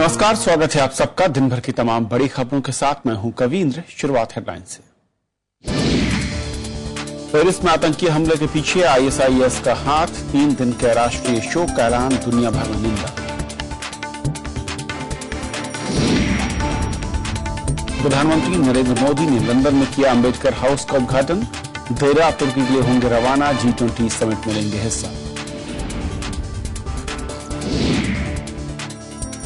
नमस्कार, स्वागत है आप सबका दिन भर की तमाम बड़ी खबरों के साथ। मैं हूं कवींद्र। शुरुआत हेडलाइन से। पेरिस में आतंकी हमले के पीछे आईएसआईएस का हाथ, 3 दिन के राष्ट्रीय शोक का ऐलान, दुनिया भर में निंदा। प्रधानमंत्री नरेंद्र मोदी ने लंदन में किया अंबेडकर हाउस का उद्घाटन, देर रात तुर्की के लिए होंगे रवाना, G20 समिट में लेंगे हिस्सा।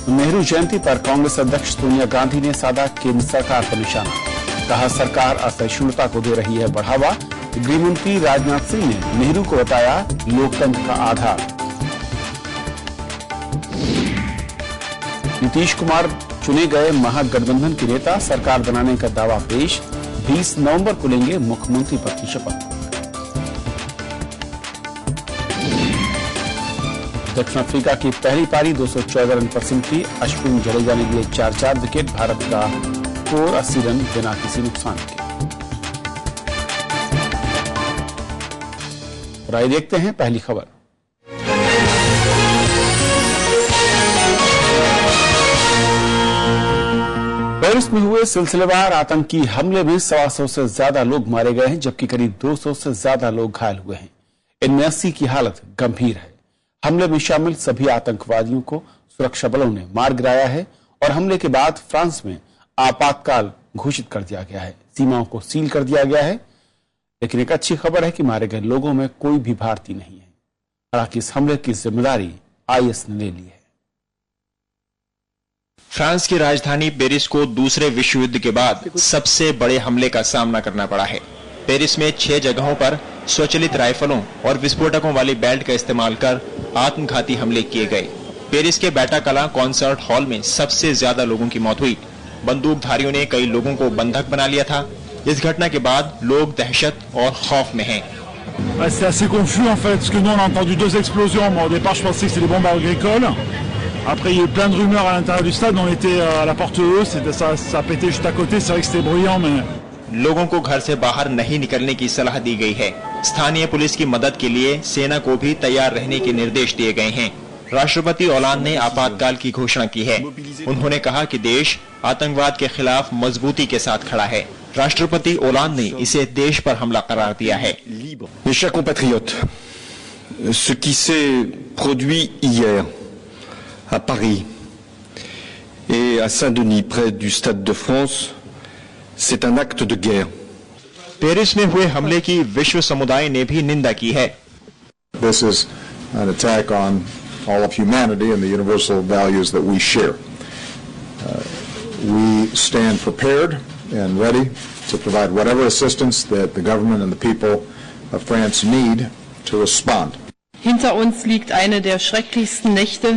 नेहरू जयंती पर कांग्रेस अध्यक्ष सोनिया गांधी ने साधा केंद्र सरकार पर निशाना, कहा सरकार असहिष्णुता को दे रही है बढ़ावा। गृहमंत्री राजनाथ सिंह ने नेहरू को बताया लोकतंत्र का आधार। नीतीश कुमार चुने गए महागठबंधन के नेता, सरकार बनाने का दावा पेश, 20 नवंबर को लेंगे मुख्यमंत्री पद की शपथ। दक्षिण अफ्रीका की पहली पारी 214 रन पर सिमटी, अश्विन जडेजा ने दिए 4 विकेट, भारत का स्कोर 80 रन बिना किसी नुकसान के। और आइए देखते हैं पहली खबर। पेरिस में हुए सिलसिलेवार आतंकी हमले में 125 से ज्यादा लोग मारे गए हैं, जबकि करीब 200 से ज्यादा लोग घायल हुए हैं। इनमें 80 की हालत गंभीर है। हमले में शामिल सभी आतंकवादियों को सुरक्षा बलों ने मार गिराया है और हमले के बाद फ्रांस में आपातकाल घोषित कर दिया गया है। सीमाओं को सील कर दिया गया है। लेकिन एक अच्छी खबर है कि मारे गए लोगों में कोई भी भारतीय नहीं है। हालांकि इस हमले की जिम्मेदारी आईएस ने ले ली है। फ्रांस की राजधानी पेरिस को दूसरे विश्व युद्ध के बाद सबसे बड़े हमले का सामना करना पड़ा है। पेरिस में 6 जगहों पर स्वचालित राइफलों और विस्फोटकों वाली बेल्ट का इस्तेमाल कर आत्मघाती हमले किए गए। पेरिस के बैटाकला कॉन्सर्ट हॉल में सबसे ज्यादा लोगों की मौत हुई। बंदूकधारियों ने कई लोगों को बंधक बना लिया था। इस घटना के बाद लोग दहशत और खौफ में हैं। C'est assez confus en fait, parce que nous on a entendu 2 explosions. Moi, au départ, je pensais que c'était des bombes agricoles. Après, il y a eu plein de rumeurs à l'intérieur du stade. On était à la porte E, ça pétait juste à côté. C'est vrai que c'était bruyant, mais लोगों को घर से बाहर नहीं निकलने की सलाह दी गई है। स्थानीय पुलिस की मदद के लिए सेना को भी तैयार रहने के निर्देश दिए गए हैं। राष्ट्रपति ओलांद ने आपातकाल की घोषणा की है। उन्होंने कहा कि देश आतंकवाद के खिलाफ मजबूती के साथ खड़ा है। राष्ट्रपति ओलांद ने इसे देश पर हमला करार दिया है। Mes chers compatriotes, ce qui s'est produit hier à Paris et à Saint-Denis près du Stade de France, c'est un acte de guerre. Paris में हुए हमले की विश्व समुदाय ने भी निंदा की है। This is an attack on all of humanity and the universal values that we share. We stand prepared and ready to provide whatever assistance that the government and the people of France need to respond. Hinter uns liegt eine der schrecklichsten Nächte,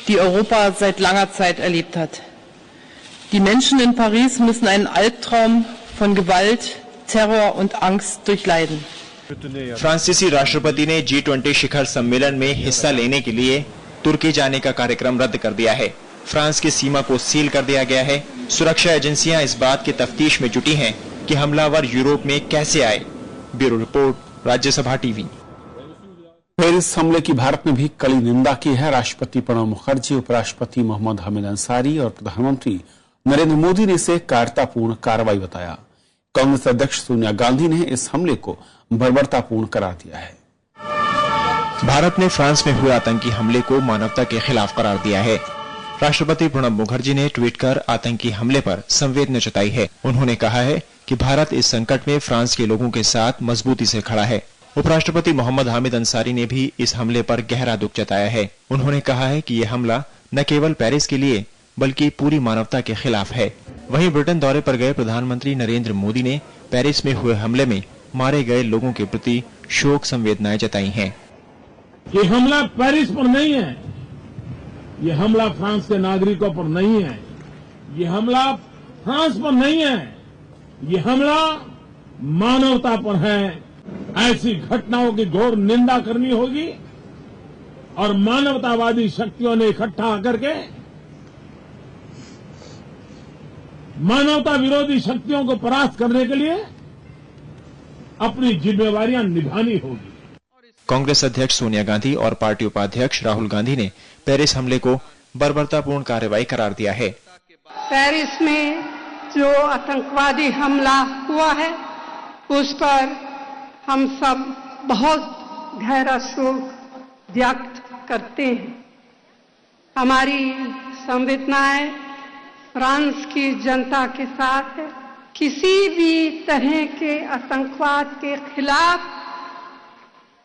die Europa seit langer Zeit erlebt hat. Die Menschen in Paris müssen einen Albtraum von Gewalt, Terror und Angst durchleiden. फ्रांसीसी राष्ट्रपति ने G20 शिखर सम्मेलन में हिस्सा लेने के लिए तुर्की जाने का कार्यक्रम रद्द कर दिया है। फ्रांस की सीमा को सील कर दिया गया है। सुरक्षा एजेंसियां इस बात की तफ्तीश में जुटी हैं कि हमलावर यूरोप में कैसे आए। Bureau report, Rajya Sabha TV. Paris हमले की भारत ने भी कड़ी निंदा की है। राष्ट्रपति प्रणब मुखर्जी, उपराष्ट्रपति मोहम्मद हामिद अंसारी और प्रधानमंत्री नरेंद्र मोदी ने इसे कायरतापूर्ण कार्रवाई बताया। कांग्रेस अध्यक्ष सोनिया गांधी ने इस हमले को बर्बरतापूर्ण करार दिया है। भारत ने फ्रांस में हुए आतंकी हमले को मानवता के खिलाफ करार दिया है। राष्ट्रपति प्रणब मुखर्जी ने ट्वीट कर आतंकी हमले पर संवेदना जताई है। उन्होंने कहा है कि भारत इस संकट में फ्रांस के लोगों के साथ मजबूती से खड़ा है। उपराष्ट्रपति मोहम्मद हामिद अंसारी ने भी इस हमले पर गहरा दुख जताया है। उन्होंने कहा है कि यह हमला न केवल पेरिस के लिए बल्कि पूरी मानवता के खिलाफ है। वहीं ब्रिटेन दौरे पर गए प्रधानमंत्री नरेंद्र मोदी ने पेरिस में हुए हमले में मारे गए लोगों के प्रति शोक संवेदनाएं जताई हैं। ये हमला पेरिस पर नहीं है, ये हमला फ्रांस के नागरिकों पर नहीं है, ये हमला फ्रांस पर नहीं है, ये हमला मानवता पर है। ऐसी घटनाओं की घोर निंदा करनी होगी और मानवतावादी शक्तियों ने इकट्ठा करके मानवता विरोधी शक्तियों को परास्त करने के लिए अपनी जिम्मेवारियां निभानी होगी। कांग्रेस अध्यक्ष सोनिया गांधी और पार्टी उपाध्यक्ष राहुल गांधी ने पेरिस हमले को बर्बरतापूर्ण कार्रवाई करार दिया है। पेरिस में जो आतंकवादी हमला हुआ है उस पर हम सब बहुत गहरा शोक व्यक्त करते हैं। हमारी संवेदनाएं फ्रांस की जनता के साथ है। किसी भी तरह के आतंकवाद के खिलाफ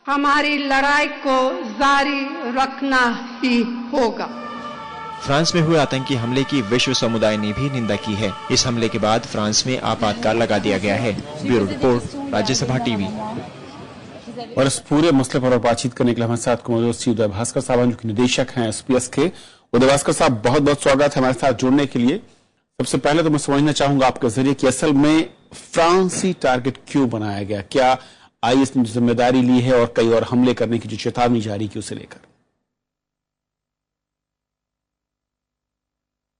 हमारी लड़ाई को जारी रखना ही होगा। फ्रांस में हुए आतंकी हमले की विश्व समुदाय ने भी निंदा की है। इस हमले के बाद फ्रांस में आपातकाल लगा दिया गया है। Bureau report, Rajya Sabha TV. और इस पूरे मसले पर बातचीत करने के लिए हमारे साथ मौजूद श्री उदय भास्कर साहब जो कि निदेशक हैं एसपीएस के। उदय भास्कर साहब, बहुत बहुत स्वागत है हमारे साथ जुड़ने के लिए। सबसे पहले तो मैं समझना चाहूंगा आपके जरिए कि असल में फ्रांसी टारगेट क्यों बनाया गया? क्या आईएस ने जिम्मेदारी ली है और कई और हमले करने की जो चेतावनी जारी की उसे लेकर?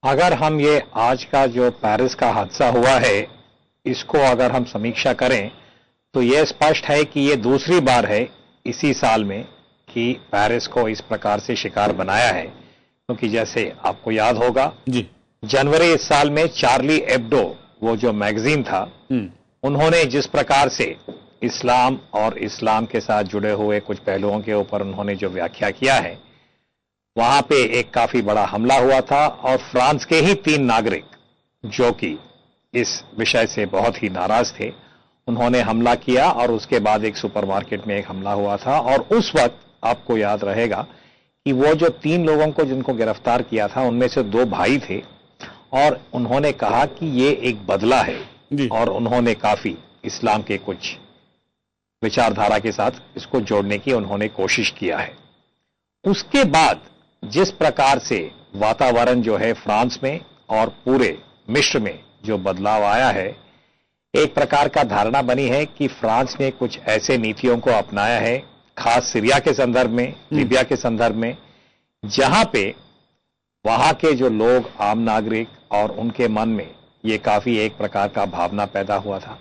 अगर हम ये आज का जो पेरिस का हादसा हुआ है इसको अगर हम समीक्षा करें तो ये स्पष्ट है कि ये दूसरी बार है इसी साल में कि पेरिस को इस प्रकार से शिकार बनाया है। क्योंकि जैसे आपको याद होगा जी, जनवरी इस साल में चार्ली एब्डो वो जो मैगजीन था उन्होंने जिस प्रकार से इस्लाम और इस्लाम के साथ जुड़े हुए कुछ पहलुओं के ऊपर उन्होंने जो व्याख्या किया है वहां पे एक काफी बड़ा हमला हुआ था और फ्रांस के ही 3 नागरिक जो कि इस विषय से बहुत ही नाराज थे उन्होंने हमला किया और उसके बाद एक सुपरमार्केट में एक हमला हुआ था। और उस वक्त आपको याद रहेगा कि वो जो 3 लोगों को जिनको गिरफ्तार किया था उनमें से 2 भाई थे और उन्होंने कहा कि ये एक बदला है और उन्होंने काफी इस्लाम के कुछ विचारधारा के साथ इसको जोड़ने की उन्होंने कोशिश किया है। उसके बाद जिस प्रकार से वातावरण जो है फ्रांस में और पूरे मिस्र में जो बदलाव आया है, एक प्रकार का धारणा बनी है कि फ्रांस ने कुछ ऐसे नीतियों को अपनाया है, खास सीरिया के संदर्भ में, लीबिया के संदर्भ में, जहां पे वहां के जो लोग आम नागरिक और उनके मन में ये काफी एक प्रकार का भावना पैदा हुआ था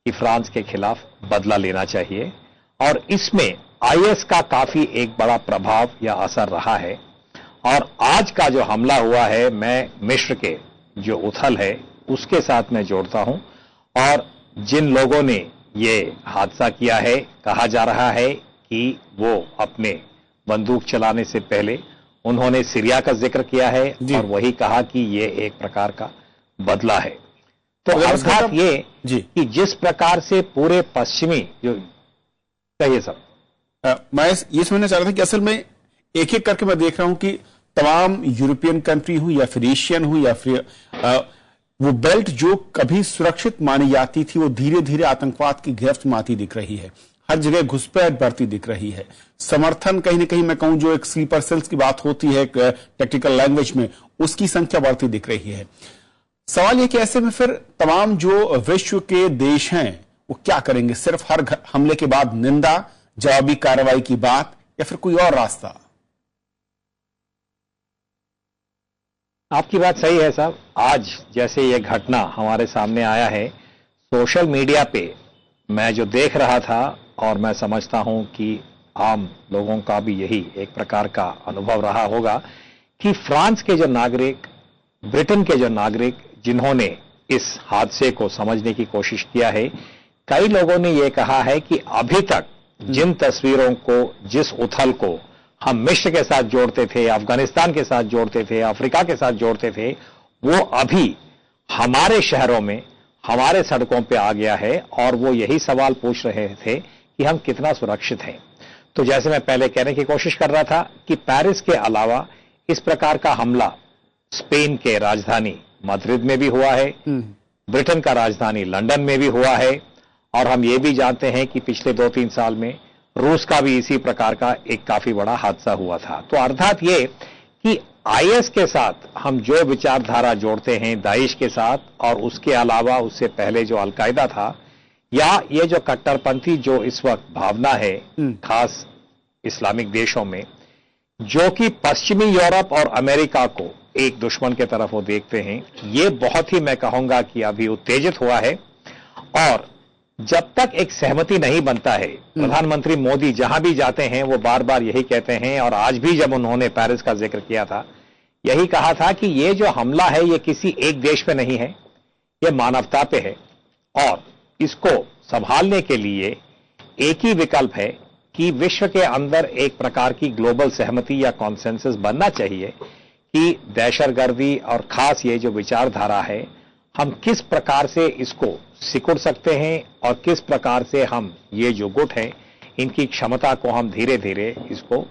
कि फ्रांस के खिलाफ बदला लेना चाहिए। और इसमें आईएस का काफी एक बड़ा प्रभाव या असर रहा है। और आज का जो हमला हुआ है मैं मिस्र के जो उथल है उसके साथ मैं जोड़ता हूं। और जिन लोगों ने ये हादसा किया है कहा जा रहा है कि वो अपने बंदूक चलाने से पहले उन्होंने सीरिया का जिक्र किया है और वही कहा कि ये एक प्रकार का बदला है। तो अर्थात ये कि जिस प्रकार से पूरे पश्चिमी जो कहिए सब मैं ये समझना चाह रहा था कि असल में एक एक करके मैं देख रहा हूं कि तमाम यूरोपियन कंट्री हो या फिर एशियन हो या फिर वो बेल्ट जो कभी सुरक्षित मानी जाती थी वो धीरे धीरे आतंकवाद की गिरफ्त में आती दिख रही है। हर जगह घुसपैठ बढ़ती दिख रही है। समर्थन कहीं ना कहीं मैं कहूं जो एक स्लीपर सेल्स की बात होती है टेक्निकल लैंग्वेज में उसकी संख्या बढ़ती दिख रही है। सवाल यह कि ऐसे में फिर तमाम जो विश्व के देश हैं वो क्या करेंगे? सिर्फ हर हमले के बाद निंदा, जवाबी कार्रवाई की बात या फिर कोई और रास्ता? आपकी बात सही है साहब। आज जैसे ये घटना हमारे सामने आया है सोशल मीडिया पे मैं जो देख रहा था और मैं समझता हूं कि आम लोगों का भी यही एक प्रकार का अनुभव रहा होगा कि फ्रांस के जो नागरिक, ब्रिटेन के जो नागरिक जिन्होंने इस हादसे को समझने की कोशिश किया है, कई लोगों ने यह कहा है कि अभी तक जिन तस्वीरों को, जिस उथल को हम मिस्र के साथ जोड़ते थे, अफगानिस्तान के साथ जोड़ते थे, अफ्रीका के साथ जोड़ते थे, वो अभी हमारे शहरों में, हमारे सड़कों पे आ गया है। और वो यही सवाल पूछ रहे थे कि हम कितना सुरक्षित हैं। तो जैसे मैं पहले कहने की कोशिश कर रहा था कि पेरिस के अलावा इस प्रकार का हमला स्पेन के राजधानी माद्रिद में भी हुआ है, ब्रिटेन का राजधानी लंदन में भी हुआ है, और हम ये भी जानते हैं कि पिछले 2-3 साल में रूस का भी इसी प्रकार का एक काफी बड़ा हादसा हुआ था। तो अर्थात ये कि आईएस के साथ हम जो विचारधारा जोड़ते हैं दाइश के साथ, और उसके अलावा उससे पहले जो अलकायदा था, या ये जो कट्टरपंथी जो इस वक्त भावना है खास इस्लामिक देशों में, जो कि पश्चिमी यूरोप और अमेरिका को एक दुश्मन के तरफ वो देखते हैं, ये बहुत ही मैं कहूंगा कि अभी उत्तेजित हुआ है। और जब तक एक सहमति नहीं बनता है, प्रधानमंत्री मोदी जहां भी जाते हैं वो बार बार यही कहते हैं, और आज भी जब उन्होंने पेरिस का जिक्र किया था यही कहा था कि ये जो हमला है ये किसी एक देश पे नहीं है, ये मानवता पे है और इसको संभालने के लिए एक ही विकल्प है कि विश्व के अंदर एक प्रकार की ग्लोबल सहमति या कॉन्सेंसस बनना चाहिए कि दहशतगर्दी और खास ये जो विचारधारा है हम किस प्रकार से इसको सिकुड़ सकते हैं और किस प्रकार से हम ये जो गुट हैं इनकी क्षमता को हम धीरे धीरे इसको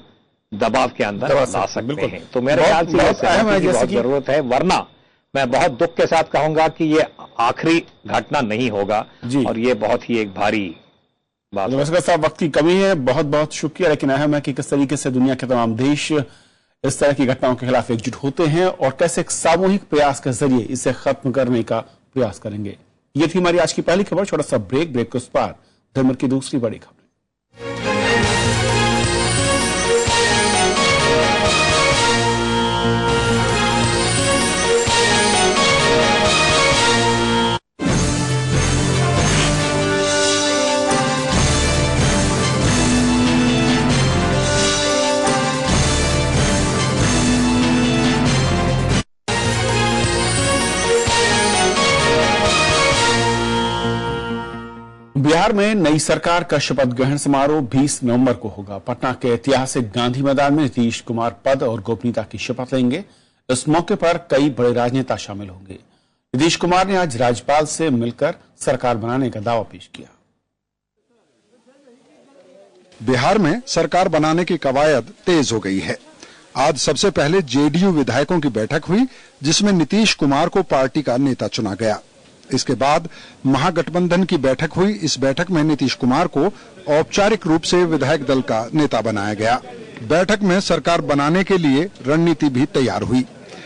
दबाव के अंदर ला सकते हैं। तो मेरे ख्याल से ये सहमति की बहुत जरूरत है, वरना मैं बहुत दुख के साथ कहूंगा कि ये आखिरी घटना नहीं होगा और ये बहुत ही एक भारी बात है। नमस्कार साहब, वक्त की कमी है, बहुत बहुत शुक्रिया, लेकिन अहम है कि किस तरीके से दुनिया के तमाम देश इस तरह की घटनाओं के खिलाफ एकजुट होते हैं और कैसे एक सामूहिक प्रयास के जरिए इसे खत्म करने का प्रयास करेंगे। ये थी हमारी आज की पहली खबर। छोटा सा ब्रेक के उस पार धर्म की दूसरी बड़ी खबर। बिहार में नई सरकार का शपथ ग्रहण समारोह 20 नवंबर को होगा। पटना के ऐतिहासिक गांधी मैदान में नीतीश कुमार पद और गोपनीयता की शपथ लेंगे। इस मौके पर कई बड़े राजनेता शामिल होंगे। नीतीश कुमार ने आज राज्यपाल से मिलकर सरकार बनाने का दावा पेश किया। बिहार में सरकार बनाने की कवायद तेज हो गई है। आज सबसे पहले जेडीयू विधायकों की बैठक हुई, जिसमें नीतीश कुमार को पार्टी का नेता चुना गया। इसके बाद महागठबंधन की बैठक हुई। इस बैठक में नीतीश कुमार को औपचारिक रूप से विधायक दल का नेता बनाया गया। बैठक में सरकार बनाने के लिए रणनीति भी तैयार हुई।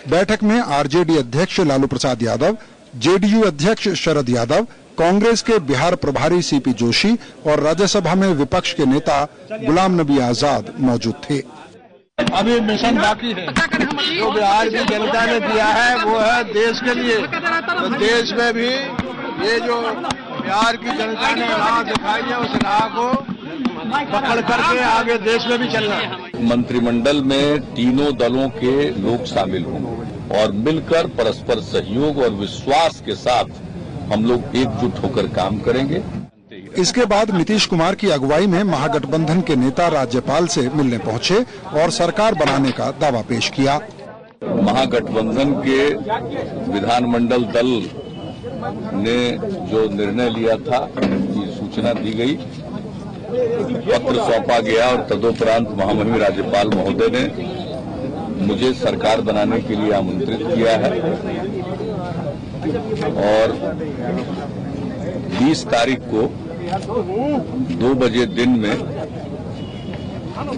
बैठक में आरजेडी अध्यक्ष लालू प्रसाद यादव, जेडीयू अध्यक्ष शरद यादव, कांग्रेस के बिहार प्रभारी सीपी जोशी और राज्यसभा में विपक्ष के नेता गुलाम नबी आजाद मौजूद थे। अभी मिशन बाकी है, जो बिहार की जनता ने दिया है वो है देश के लिए। तो देश में भी ये जो बिहार की जनता ने राह दिखाई है उस राह को पकड़ करके आगे देश में भी चलना है। मंत्रिमंडल में तीनों दलों के लोग शामिल होंगे और मिलकर परस्पर सहयोग और विश्वास के साथ हम लोग एकजुट होकर काम करेंगे। इसके बाद नीतीश कुमार की अगुवाई में महागठबंधन के नेता राज्यपाल से मिलने पहुंचे और सरकार बनाने का दावा पेश किया। महागठबंधन के विधानमंडल दल ने जो निर्णय लिया था उसकी सूचना दी गई, पत्र सौंपा गया और तदोपरांत महामहिम राज्यपाल महोदय ने मुझे सरकार बनाने के लिए आमंत्रित किया है और 20 तारीख को 2 बजे दिन में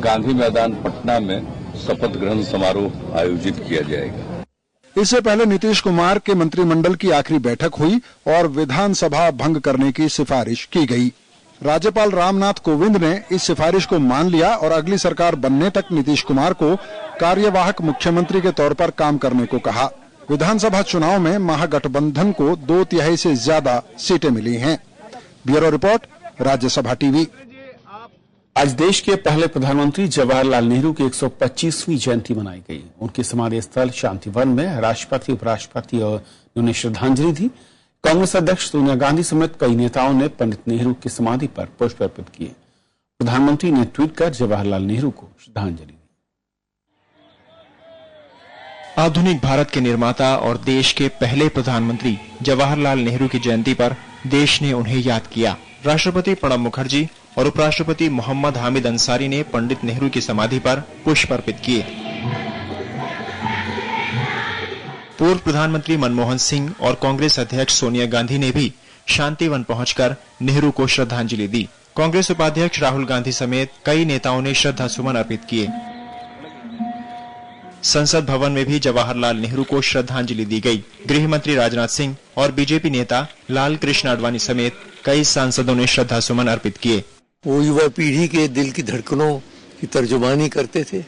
गांधी मैदान पटना में शपथ ग्रहण समारोह आयोजित किया जाएगा। इससे पहले नीतीश कुमार के मंत्रिमंडल की आखिरी बैठक हुई और विधानसभा भंग करने की सिफारिश की गई। राज्यपाल रामनाथ कोविंद ने इस सिफारिश को मान लिया और अगली सरकार बनने तक नीतीश कुमार को कार्यवाहक मुख्यमंत्री के तौर पर काम करने को कहा। विधानसभा चुनाव में महागठबंधन को 2/3 से ज्यादा सीटें मिली हैं। Bureau report, Rajya Sabha TV. आज देश के पहले प्रधानमंत्री जवाहरलाल नेहरू की 125वीं जयंती मनाई गई। उनकी समाधि स्थल शांतिवन में राष्ट्रपति, उपराष्ट्रपति और उन्हें श्रद्धांजलि दी। कांग्रेस अध्यक्ष सोनिया गांधी समेत कई नेताओं ने पंडित नेहरू की समाधि पर पुष्प अर्पित किए। प्रधानमंत्री ने ट्वीट कर जवाहरलाल नेहरू को श्रद्धांजलि दी। आधुनिक भारत के निर्माता और देश के पहले प्रधानमंत्री जवाहरलाल नेहरू की जयंती पर देश ने उन्हें याद किया। राष्ट्रपति प्रणब मुखर्जी और उपराष्ट्रपति मोहम्मद हामिद अंसारी ने पंडित नेहरू की समाधि पर पुष्प अर्पित किए। पूर्व प्रधानमंत्री मनमोहन सिंह और कांग्रेस अध्यक्ष सोनिया गांधी ने भी शांतिवन पहुंचकर नेहरू को श्रद्धांजलि दी। कांग्रेस उपाध्यक्ष राहुल गांधी समेत कई नेताओं ने श्रद्धासुमन अर्पित किए। संसद भवन में भी जवाहरलाल नेहरू को श्रद्धांजलि दी गई। गृह मंत्री राजनाथ सिंह और बीजेपी नेता लाल कृष्ण आडवाणी समेत कई सांसदों ने श्रद्धासुमन अर्पित किए। वो युवा पीढ़ी के दिल की धड़कनों की तर्जुमानी करते थे।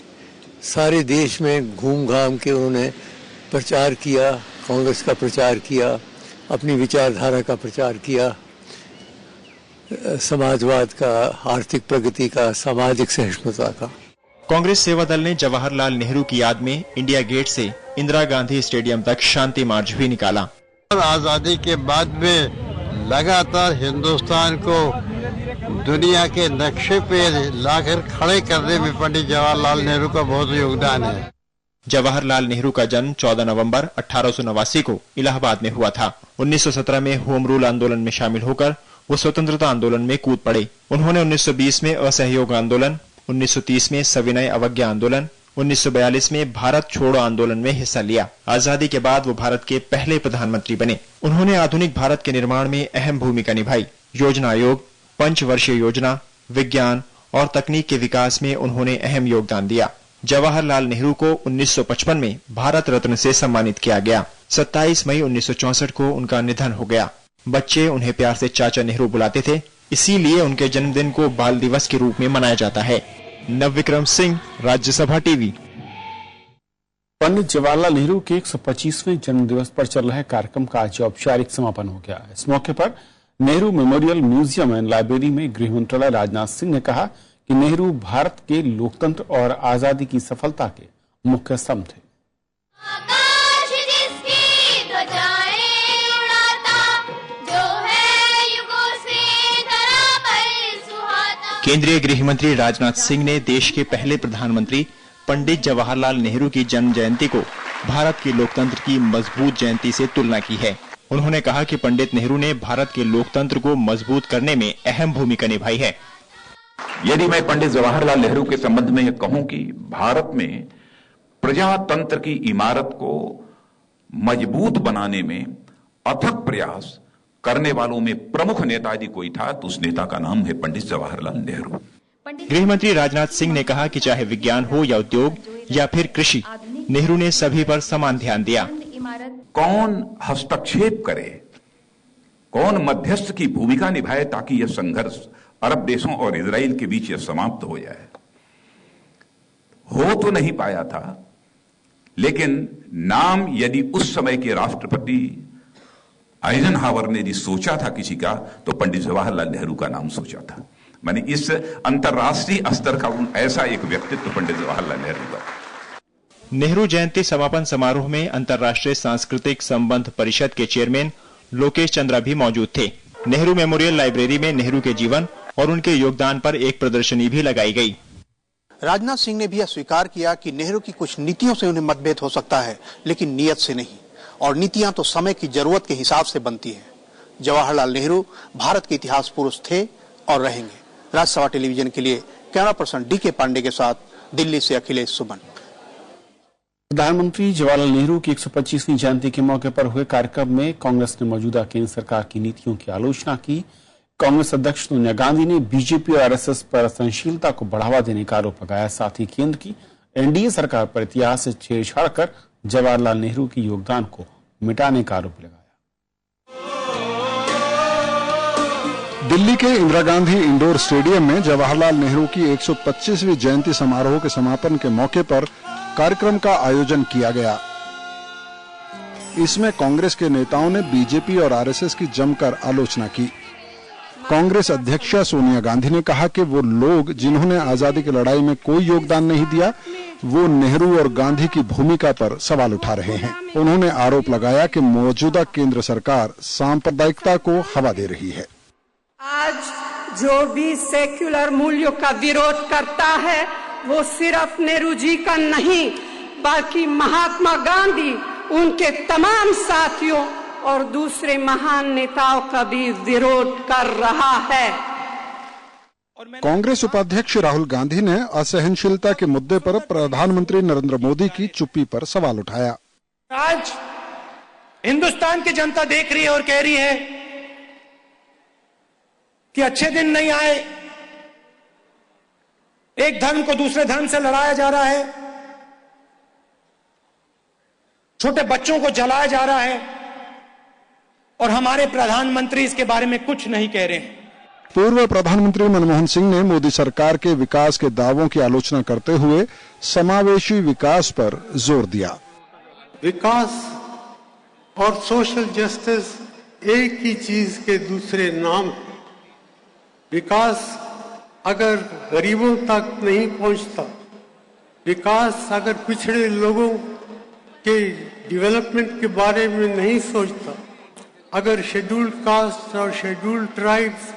सारे देश में घूम घाम के उन्होंने प्रचार किया, कांग्रेस का प्रचार किया, अपनी विचारधारा का प्रचार किया, समाजवाद का, आर्थिक प्रगति का, सामाजिक सहिष्णुता का। कांग्रेस सेवा दल ने जवाहरलाल नेहरू की याद में इंडिया गेट से इंदिरा गांधी स्टेडियम तक शांति मार्च भी निकाला। आजादी के बाद में लगातार हिंदुस्तान को दुनिया के नक्शे पे लाकर खड़े करने में पंडित जवाहरलाल नेहरू का बहुत योगदान है। जवाहरलाल नेहरू का जन्म 14 नवंबर 1889 को इलाहाबाद में हुआ था। 1917 में होम रूल आंदोलन में शामिल होकर वो स्वतंत्रता आंदोलन में कूद पड़े। उन्होंने 1920 में असहयोग आंदोलन, 1930 में सविनय अवज्ञा आंदोलन, 1942 में भारत छोड़ो आंदोलन में हिस्सा लिया। आजादी के बाद वो भारत के पहले प्रधानमंत्री बने। उन्होंने आधुनिक भारत के निर्माण में अहम भूमिका निभाई। योजना आयोग, पंचवर्षीय योजना, विज्ञान और तकनीक के विकास में उन्होंने अहम योगदान दिया। जवाहरलाल नेहरू को 1955 में भारत रत्न से सम्मानित किया गया। 27 मई 1964 को उनका निधन हो गया। बच्चे उन्हें प्यार से चाचा नेहरू बुलाते थे, इसीलिए उनके जन्मदिन को बाल दिवस के रूप में मनाया जाता है। नवविक्रम सिंह, राज्यसभा टीवी। पंडित जवाहरलाल नेहरू के 125वें जन्म दिवस पर चल रहे कार्यक्रम का आज औपचारिक समापन हो गया। इस मौके पर Nehru memorial museum and library में गृह मंत्रालय राजनाथ सिंह ने कहा कि नेहरू भारत के लोकतंत्र और आजादी की सफलता के मुख्य स्तंभ थे। केंद्रीय गृह मंत्री राजनाथ सिंह ने देश के पहले प्रधानमंत्री पंडित जवाहरलाल नेहरू की जन्म जयंती को भारत के लोकतंत्र की मजबूत जयंती से तुलना की है। उन्होंने कहा कि पंडित नेहरू ने भारत के लोकतंत्र को मजबूत करने में अहम भूमिका निभाई है। यदि मैं पंडित जवाहरलाल नेहरू के संबंध में यह कहूं कि भारत में प्रजातंत्र की इमारत को मजबूत बनाने में अथक प्रयास करने वालों में प्रमुख नेता यदि कोई था तो उस नेता का नाम है पंडित जवाहरलाल नेहरू। गृह मंत्री राजनाथ सिंह ने कहा कि चाहे विज्ञान हो या उद्योग या फिर कृषि, नेहरू ने सभी पर समान ध्यान दिया। कौन हस्तक्षेप करे, कौन मध्यस्थ की भूमिका निभाए ताकि यह संघर्ष अरब देशों और इजराइल के बीच यह समाप्त हो जाए, हो तो नहीं पाया था, लेकिन नाम यदि उस समय के राष्ट्रपति आइजनहावर ने यदि सोचा था किसी का, तो पंडित जवाहरलाल नेहरू का नाम सोचा था। मैंने इस अंतर्राष्ट्रीय स्तर का ऐसा एक व्यक्तित्व पंडित जवाहरलाल नेहरू का। नेहरू जयंती समापन समारोह में अंतर्राष्ट्रीय सांस्कृतिक संबंध परिषद के चेयरमैन लोकेश चंद्रा भी मौजूद थे। नेहरू मेमोरियल लाइब्रेरी में नेहरू के जीवन और उनके योगदान पर एक प्रदर्शनी भी लगाई गई। राजनाथ सिंह ने भी यह स्वीकार किया कि नेहरू की कुछ नीतियों से उन्हें मतभेद हो सकता है, लेकिन नीयत से नहीं, और नीतियां तो समय की जरूरत के हिसाब से बनती है। जवाहरलाल नेहरू भारत के इतिहास पुरुष थे और रहेंगे। राज्यसभा टेलीविजन के लिए कैमरा पर्सन डी.के. पांडे के साथ दिल्ली से अखिलेश सुमन। प्रधानमंत्री जवाहरलाल नेहरू की 125वीं जयंती के मौके पर हुए कार्यक्रम में कांग्रेस ने मौजूदा केंद्र सरकार की नीतियों की आलोचना की। कांग्रेस अध्यक्ष सोनिया गांधी ने बीजेपी और आरएसएस पर असहनशीलता को बढ़ावा देने का आरोप लगाया। साथ ही केंद्र की एनडीए सरकार पर इतिहास से छेड़छाड़ कर जवाहरलाल नेहरू के योगदान को मिटाने का आरोप लगाया। दिल्ली के इंदिरा गांधी इंडोर स्टेडियम में जवाहरलाल नेहरू की 125वीं जयंती समारोह के समापन के मौके पर कार्यक्रम का आयोजन किया गया। इसमें कांग्रेस के नेताओं ने बीजेपी और आरएसएस की जमकर आलोचना की। कांग्रेस अध्यक्षा सोनिया गांधी ने कहा कि वो लोग जिन्होंने आजादी की लड़ाई में कोई योगदान नहीं दिया, वो नेहरू और गांधी की भूमिका पर सवाल उठा रहे हैं। उन्होंने आरोप लगाया कि मौजूदा केंद्र सरकार सांप्रदायिकता को हवा दे रही है। आज जो भी सेक्युलर मूल्यों का विरोध करता है वो सिर्फ नेहरू जी का नहीं बल्कि महात्मा गांधी, उनके तमाम साथियों और दूसरे महान नेताओं का भी विरोध कर रहा है। कांग्रेस उपाध्यक्ष राहुल गांधी ने असहनशीलता के मुद्दे पर प्रधानमंत्री नरेंद्र मोदी की चुप्पी पर सवाल उठाया। आज हिंदुस्तान की जनता देख रही है और कह रही है कि अच्छे दिन नहीं आए, एक धर्म को दूसरे धर्म से लड़ाया जा रहा है, छोटे बच्चों को जलाया जा रहा है और हमारे प्रधानमंत्री इसके बारे में कुछ नहीं कह रहे हैं। पूर्व प्रधानमंत्री मनमोहन सिंह ने मोदी सरकार के विकास के दावों की आलोचना करते हुए समावेशी विकास पर जोर दिया। विकास और सोशल जस्टिस एक ही चीज के दूसरे नाम है। विकास अगर गरीबों तक नहीं पहुंचता विकास अगर पिछड़े लोगों के डेवलपमेंट के बारे में नहीं सोचता, अगर शेड्यूल्ड कास्ट और शेड्यूल्ड ट्राइब्स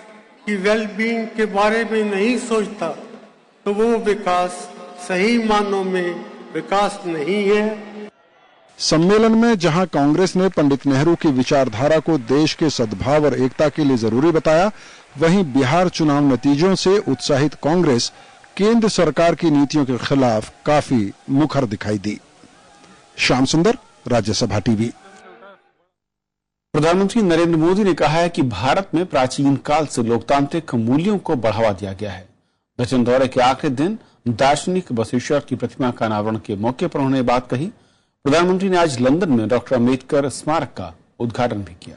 की वेलबींग के बारे में नहीं सोचता, तो वो विकास सही मानों में विकास नहीं है। सम्मेलन में जहां कांग्रेस ने पंडित नेहरू की विचारधारा को देश के सद्भाव और एकता के लिए जरूरी बताया, वहीं बिहार चुनाव नतीजों से उत्साहित कांग्रेस केंद्र सरकार की नीतियों के खिलाफ काफी मुखर दिखाई दी। श्याम सुंदर, राज्यसभा टीवी। प्रधानमंत्री नरेंद्र मोदी ने कहा है कि भारत में प्राचीन काल से लोकतांत्रिक मूल्यों को बढ़ावा दिया गया है। ब्रिटेन दौरे के आखिरी दिन दार्शनिक बसवेश्वर की प्रतिमा का अनावरण के मौके पर उन्होंने बात कही। प्रधानमंत्री ने आज लंदन में डॉक्टर अम्बेडकर स्मारक का उद्घाटन भी किया।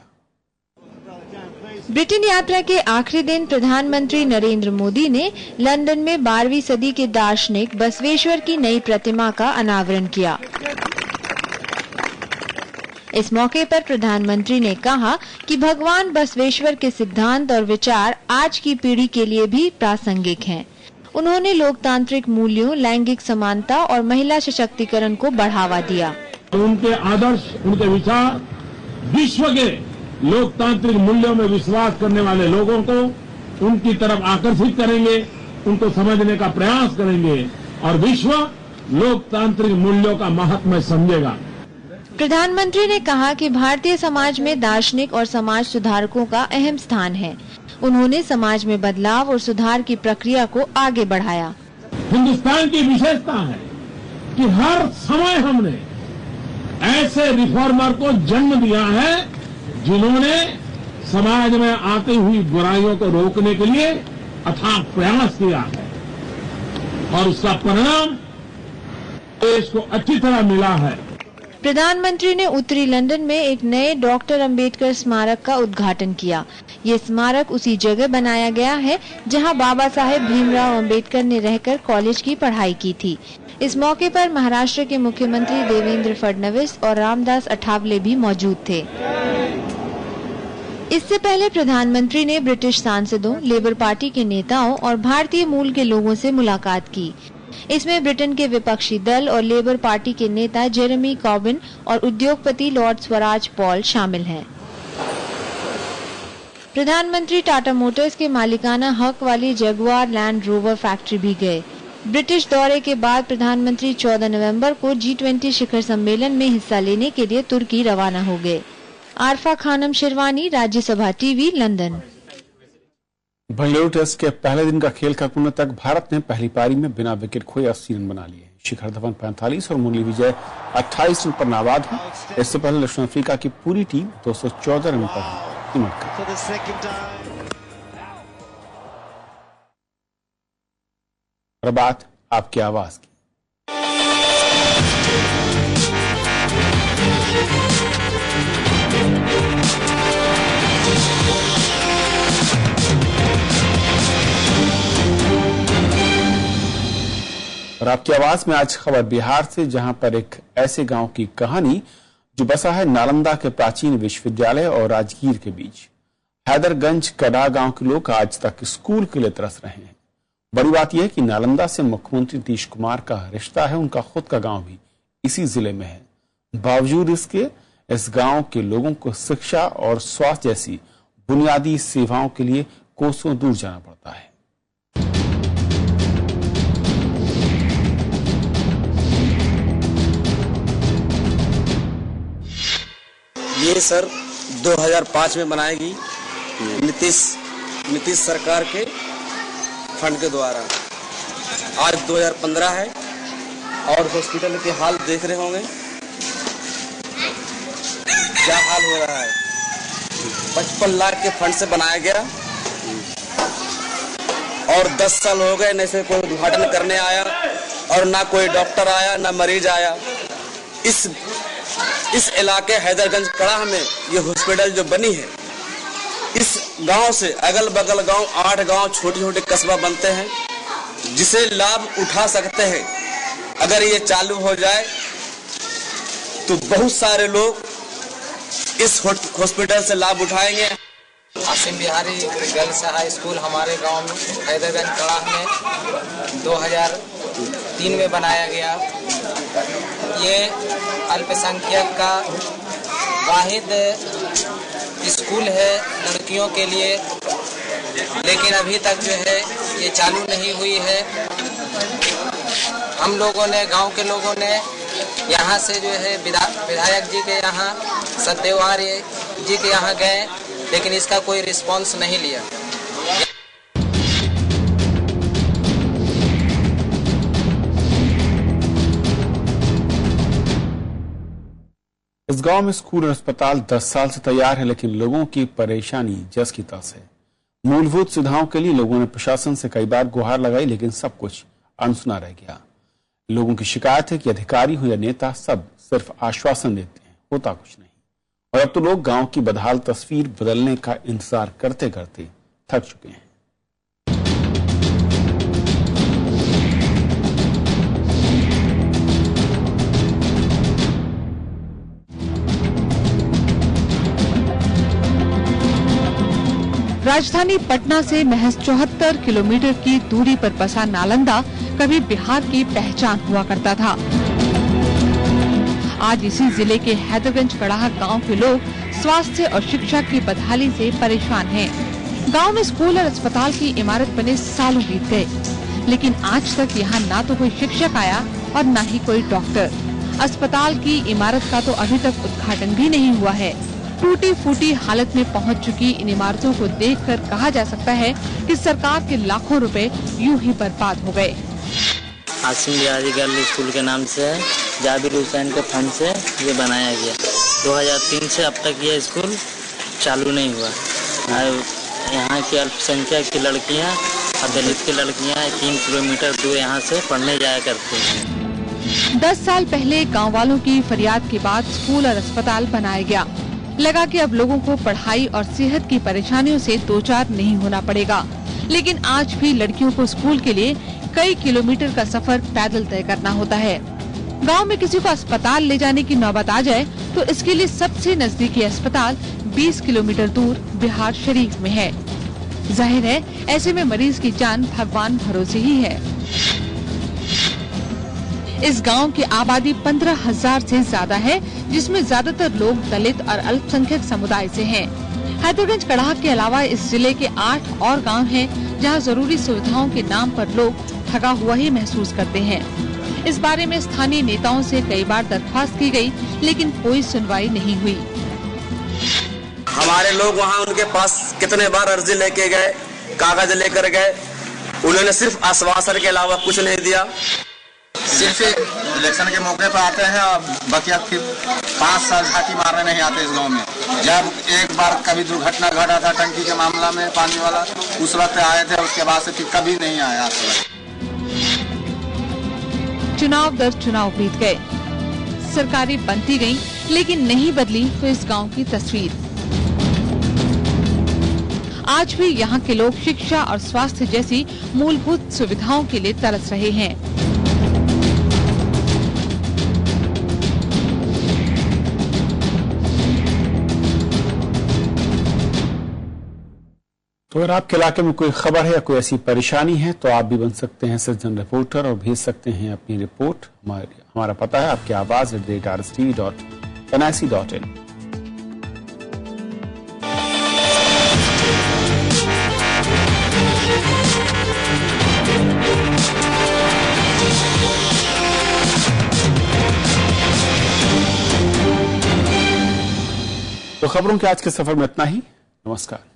ब्रिटेन यात्रा के आखिरी दिन प्रधानमंत्री नरेंद्र मोदी ने लंदन में 12वीं सदी के दार्शनिक बसवेश्वर की नई प्रतिमा का अनावरण किया। इस मौके पर प्रधानमंत्री ने कहा कि भगवान बसवेश्वर के सिद्धांत और विचार आज की पीढ़ी के लिए भी प्रासंगिक हैं। उन्होंने लोकतांत्रिक मूल्यों, लैंगिक समानता और महिला सशक्तिकरण को बढ़ावा दिया। उनके आदर्श, उनके विचार विश्व के लोकतांत्रिक मूल्यों में विश्वास करने वाले लोगों को उनकी तरफ आकर्षित करेंगे, उनको समझने का प्रयास करेंगे और विश्व लोकतांत्रिक मूल्यों का महत्व समझेगा। प्रधानमंत्री ने कहा कि भारतीय समाज में दार्शनिक और समाज सुधारकों का अहम स्थान है। उन्होंने समाज में बदलाव और सुधार की प्रक्रिया को आगे बढ़ाया। हिंदुस्तान की विशेषता है कि हर समय हमने ऐसे रिफॉर्मर को जन्म दिया है जिन्होंने समाज में आती हुई बुराइयों को रोकने के लिए अथाक प्रयास किया है और उसका परिणाम देश को अच्छी तरह मिला है। प्रधानमंत्री ने उत्तरी लंदन में एक नए डॉक्टर अम्बेडकर स्मारक का उद्घाटन किया। ये स्मारक उसी जगह बनाया गया है जहां बाबा साहेब भीमराव अम्बेडकर ने रहकर कॉलेज की पढ़ाई की थी। इस मौके पर महाराष्ट्र के मुख्यमंत्री देवेंद्र फडणवीस और रामदास अठावले भी मौजूद थे। इससे पहले प्रधानमंत्री ने ब्रिटिश सांसदों, लेबर पार्टी के नेताओं और भारतीय मूल के लोगों से मुलाकात की। इसमें ब्रिटेन के विपक्षी दल और लेबर पार्टी के नेता जेरेमी कॉर्बिन और उद्योगपति लॉर्ड स्वराज पॉल शामिल हैं। प्रधानमंत्री टाटा मोटर्स के मालिकाना हक वाली जगुआर लैंड रोवर फैक्ट्री भी गए। ब्रिटिश दौरे के बाद प्रधानमंत्री 14 नवंबर को G20 शिखर सम्मेलन में हिस्सा लेने के लिए तुर्की रवाना हो गए। Arfa Khanam Sherwani, Rajya Sabha TV, London. Bengaluru test के पहले दिन का खेल खत्म होने तक भारत ने पहली पारी में बिना विकेट खोए 80 रन बना लिए। शिखर धवन 45 और मुरली विजय 28 रन पर नाबाद है। इससे पहले दक्षिण अफ्रीका की पूरी टीम 214 रन पर सिमट गई। और बात आपकी आवाज की। और आपकी आवाज में आज खबर बिहार से, जहां पर एक ऐसे गांव की कहानी जो बसा है नालंदा के प्राचीन विश्वविद्यालय और राजगीर के बीच। हैदरगंज कड़ा गांव के लोग आज तक स्कूल के लिए तरस रहे हैं। बड़ी बात यह है कि नालंदा से मुख्यमंत्री नीतीश कुमार का रिश्ता है, उनका खुद का गांव भी इसी जिले में है। बावजूद इसके इस गांव के लोगों को शिक्षा और स्वास्थ्य जैसी बुनियादी सेवाओं के लिए कोसों दूर जाना पड़ता है। ये सर 2005 में बनाएगी नीतीश सरकार के फंड के द्वारा। आज 2015 है और हॉस्पिटल के हाल देख रहे होंगे क्या हाल हो रहा है। 55 लाख के फंड से बनाया गया और 10 साल हो गए न से कोई उद्घाटन करने आया और ना कोई डॉक्टर आया, ना मरीज आया। इस इलाके हैदरगंज कड़ा में ये हॉस्पिटल जो बनी है, इस गांव से अगल बगल गांव 8 गांव छोटे छोटे कस्बा बनते हैं जिसे लाभ उठा सकते हैं। अगर ये चालू हो जाए तो बहुत सारे लोग इस हॉस्पिटल से लाभ उठाएंगे। Asim Bihari girls high school हमारे गांव में हैदरगंज कड़ा में 2000 2003 में बनाया गया। ये अल्पसंख्यक का वाहिद स्कूल है लड़कियों के लिए, लेकिन अभी तक जो है ये चालू नहीं हुई है। हम लोगों ने, गांव के लोगों ने यहाँ से जो है विधायक जी के यहाँ, सतदेव आर्य जी के यहाँ गए, लेकिन इसका कोई रिस्पॉन्स नहीं लिया। इस गांव में स्कूल और अस्पताल 10 साल से तैयार है, लेकिन लोगों की परेशानी जस की तस है। मूलभूत सुविधाओं के लिए लोगों ने प्रशासन से कई बार गुहार लगाई, लेकिन सब कुछ अनसुना रह गया। लोगों की शिकायत है कि अधिकारी हो या नेता सब सिर्फ आश्वासन देते हैं, होता कुछ नहीं। और अब तो लोग गांव की बदहाल तस्वीर बदलने का इंतजार करते करते थक चुके हैं। राजधानी पटना से महज 74 किलोमीटर की दूरी पर बसा नालंदा कभी बिहार की पहचान हुआ करता था। आज इसी जिले के हैदरगंज कड़ाह गांव के लोग स्वास्थ्य और शिक्षा की बदहाली से परेशान हैं। गांव में स्कूल और अस्पताल की इमारत बने सालों बीत गए, लेकिन आज तक यहां ना तो कोई शिक्षक आया और न ही कोई डॉक्टर। अस्पताल की इमारत का तो अभी तक उद्घाटन भी नहीं हुआ है। टूटी फूटी हालत में पहुंच चुकी इन इमारतों को देखकर कहा जा सकता है कि सरकार के लाखों रुपए यूं ही बर्बाद हो गए। आसिम बिहारी गर्ल स्कूल के नाम से जाबिर हुसैन के फंड से ये बनाया गया। 2003 से अब तक ये स्कूल चालू नहीं हुआ। यहाँ की अल्पसंख्यक की लड़कियाँ और दलित की लड़कियाँ 3 किलोमीटर दूर यहाँ से पढ़ने जाया करती हैं। 10 साल पहले गाँव वालों की फरियाद के बाद स्कूल और अस्पताल बनाया गया। लगा कि अब लोगों को पढ़ाई और सेहत की परेशानियों से दो चार नहीं होना पड़ेगा, लेकिन आज भी लड़कियों को स्कूल के लिए कई किलोमीटर का सफर पैदल तय करना होता है। गांव में किसी को अस्पताल ले जाने की नौबत आ जाए तो इसके लिए सबसे नजदीकी अस्पताल 20 किलोमीटर दूर बिहार शरीफ में है। जाहिर है ऐसे में मरीज की जान भगवान भरोसे ही है। इस गांव की आबादी 15,000 से ज्यादा है, जिसमें ज्यादातर लोग दलित और अल्पसंख्यक समुदाय से हैं। हैदरगंज कड़ाह के अलावा इस जिले के 8 और गांव हैं, जहां जरूरी सुविधाओं के नाम पर लोग ठगा हुआ ही महसूस करते हैं। इस बारे में स्थानीय नेताओं से कई बार दरख्वास्त की गई, लेकिन कोई सुनवाई नहीं हुई। हमारे लोग वहाँ उनके पास कितने बार अर्जी लेके गए, कागज लेकर गए, उन्होंने सिर्फ आश्वासन के अलावा कुछ नहीं दिया। सिर्फ इलेक्शन के मौके पर आते हैं और बकिया फिर 5 साल झांकी मारने नहीं आते इस गांव में। जब एक बार कभी दुर्घटना घटा था टंकी के मामला में पानी वाला, उस वक्त आए थे, उसके बाद से फिर कभी नहीं आया। चुनाव दर चुनाव बीत गए, सरकारें बनती गईं, लेकिन नहीं बदली तो इस गांव की तस्वीर। आज भी यहाँ के लोग शिक्षा और स्वास्थ्य जैसी मूलभूत सुविधाओं के लिए तरस रहे हैं। तो अगर आपके इलाके में कोई खबर है या कोई ऐसी परेशानी है तो आप भी बन सकते हैं सिटीजन रिपोर्टर और भेज सकते हैं अपनी रिपोर्ट। हमारा पता है आपकी आवाज @rstv.nic.in। तो खबरों के आज के सफर में इतना ही। नमस्कार।